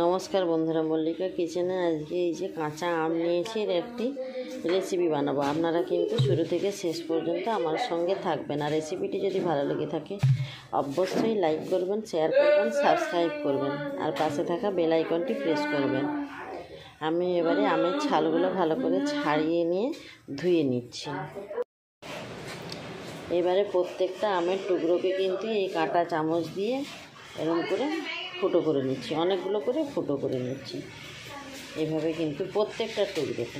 নমস্কার বন্ধুরা, মল্লিকা কিচেনে আজকে এই যে কাঁচা আম নিয়েছি, এর একটি রেসিপি বানাবো। আপনারা কিন্তু শুরু থেকে শেষ পর্যন্ত আমার সঙ্গে থাকবেন। আর রেসিপিটি যদি ভালো লেগে থাকে অবশ্যই লাইক করবেন, শেয়ার করবেন, সাবস্ক্রাইব করবেন আর পাশে থাকা বেল আইকনটি প্রেস করবেন। আমি এবারে আমের ছালগুলো ভালো করে ছাড়িয়ে নিয়ে ধুয়ে নিচ্ছি। এবারে প্রত্যেকটা আমের টুকরোকে কিন্তু এই কাঁটা চামচ দিয়ে এরকম করে ফুটো করে নিচ্ছি, অনেকগুলো করে ফুটো করে নিচ্ছি। এভাবে কিন্তু প্রত্যেকটা টুকরোতে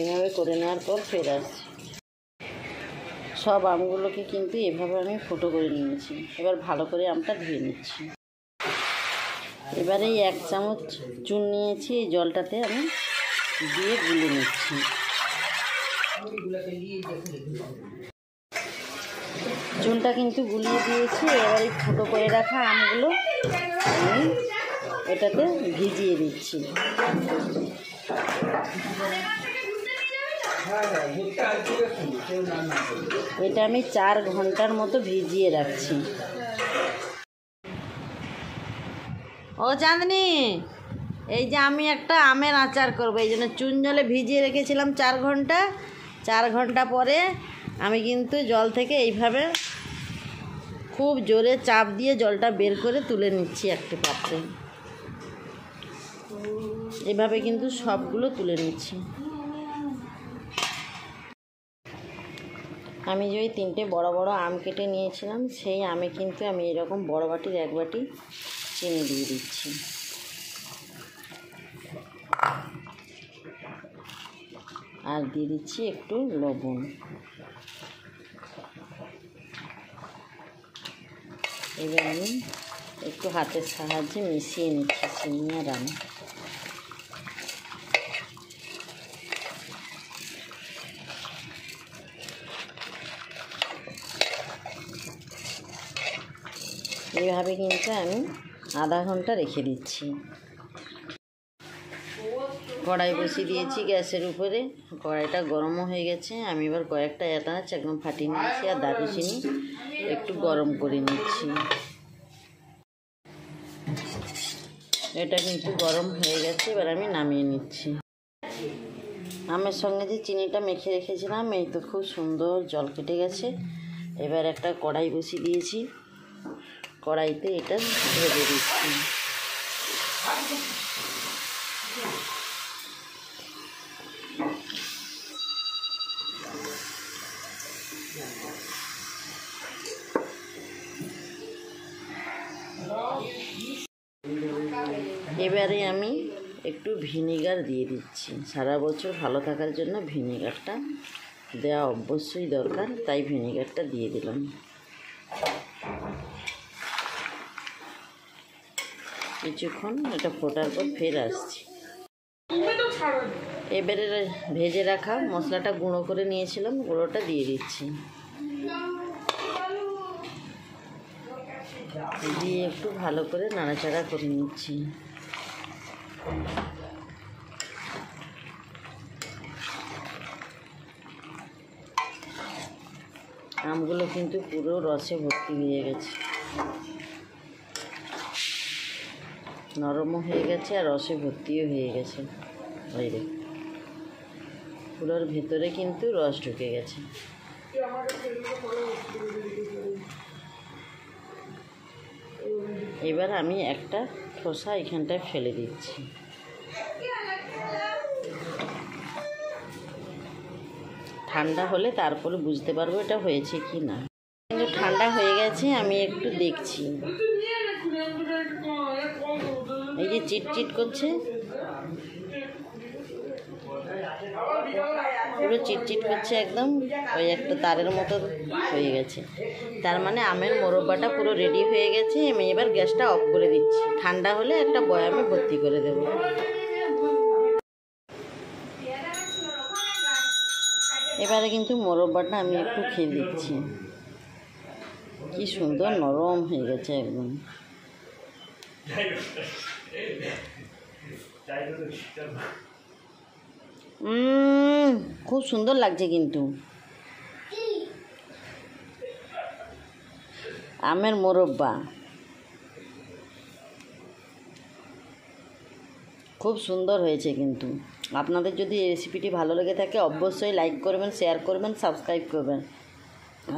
এভাবে করে নেওয়ার পর ফের আসছি। সব আমগুলোকে কিন্তু এভাবে আমি ফুটো করে নিয়েছি। এবার ভালো করে আমটা ধুয়ে নিচ্ছি। এবারে এই 1 চামচ চুন নিয়েছি, এই জলটাতে আমি দিয়ে গুলে নিচ্ছি। চুনটা কিন্তু গুলিয়ে দিয়েছি। এবার এই ফুটো করে রাখা আমগুলো আমি এটাতে ভিজিয়ে দিচ্ছি। এটা আমি 4 ঘন্টার মতো ভিজিয়ে রাখছি। ও চাঁদনি, এই যে আমি একটা আমের আচার করবো, এই জন্য চুন জলে ভিজিয়ে রেখেছিলাম 4 ঘন্টা। 4 ঘন্টা পরে আমি কিন্তু জল থেকে এইভাবে খুব জোরে চাপ দিয়ে জলটা বের করে তুলে নিচ্ছি একটা পাত্রে। এভাবে কিন্তু সবগুলো তুলে নিচ্ছি। আমি যে ওই 3টে বড় বড় আম কেটে নিয়েছিলাম, সেই আমে কিন্তু আমি এরকম বড় বাটির 1 বাটি চিনি দিয়ে দিচ্ছি। আর দিয়ে দিচ্ছি একটু লবণ। এবার আমি একটু হাতের সাহায্যে মিশিয়ে নিচ্ছি চিনি আর আম। এইভাবে কিন্তু আমি আধা ঘন্টা রেখে দিচ্ছি। কড়াই বসিয়ে দিয়েছি গ্যাসের উপরে। কড়াইটা গরমও হয়ে গেছে। আমি এবার কয়েকটা এলাচ একদম ফাটিয়ে নিয়েছি আর দারুচিনি একটু গরম করে নিচ্ছি। এটা কিন্তু গরম হয়ে গেছে, এবার আমি নামিয়ে নিচ্ছি। আমের সঙ্গে যে চিনিটা মেখে রেখেছিলাম, এই তো খুব সুন্দর জল কেটে গেছে। এবার একটা কড়াই বসিয়ে দিয়েছি, কড়াইতে এটা ভেজে দিচ্ছি। এবারে আমি একটু ভিনেগার দিয়ে দিচ্ছি। সারা বছর ভালো থাকার জন্য ভিনেগারটা দেওয়া অবশ্যই দরকার, তাই ভিনেগারটা দিয়ে দিলাম। কিছুক্ষণ এটা ফোটার পর ফের আসছি। এবারে ভেজে রাখা মশলাটা গুঁড়ো করে নিয়েছিলাম, গুঁড়োটা দিয়ে দিচ্ছি। দিয়ে একটু ভালো করে নাড়াচাড়া করে নিচ্ছি। আমগুলো কিন্তু পুরো রসে ভর্তি হয়ে গেছে, নরমও হয়ে গেছে আর রসে ভর্তিও হয়ে গেছে। বাইরে পুরোর ভেতরে কিন্তু রস ঢুকে গেছে। এবার আমি একটা খোসা এখানটায় ফেলে দিচ্ছি। ঠান্ডা হলে তারপরে বুঝতে পারবো এটা হয়েছে কি না। কিন্তু ঠান্ডা হয়ে গেছে, আমি একটু দেখছি। এই যে চিটচিট করছে, পুরো চিটচিট করছে একদম, ওই একটা তারের মতো হয়ে গেছে। তার মানে আমের মোরব্বাটা পুরো রেডি হয়ে গেছে। আমি এবার গ্যাসটা অফ করে দিচ্ছি। ঠান্ডা হলে একটা বয়ামে ভর্তি করে দেব। এবারে কিন্তু মোরব্বাটা আমি একটু খেয়ে দিচ্ছি। কি সুন্দর নরম হয়ে গেছে একদম। খুব সুন্দর লাগছে কিন্তু। আমের মোরব্বা খুব সুন্দর হয়েছে। কিন্তু আপনাদের যদি এই রেসিপিটি ভালো লেগে থাকে অবশ্যই লাইক করবেন, শেয়ার করবেন, সাবস্ক্রাইব করবেন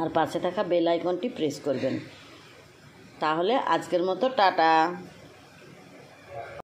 আর পাশে থাকা বেল আইকনটি প্রেস করবেন। তাহলে আজকের মতো টাটা।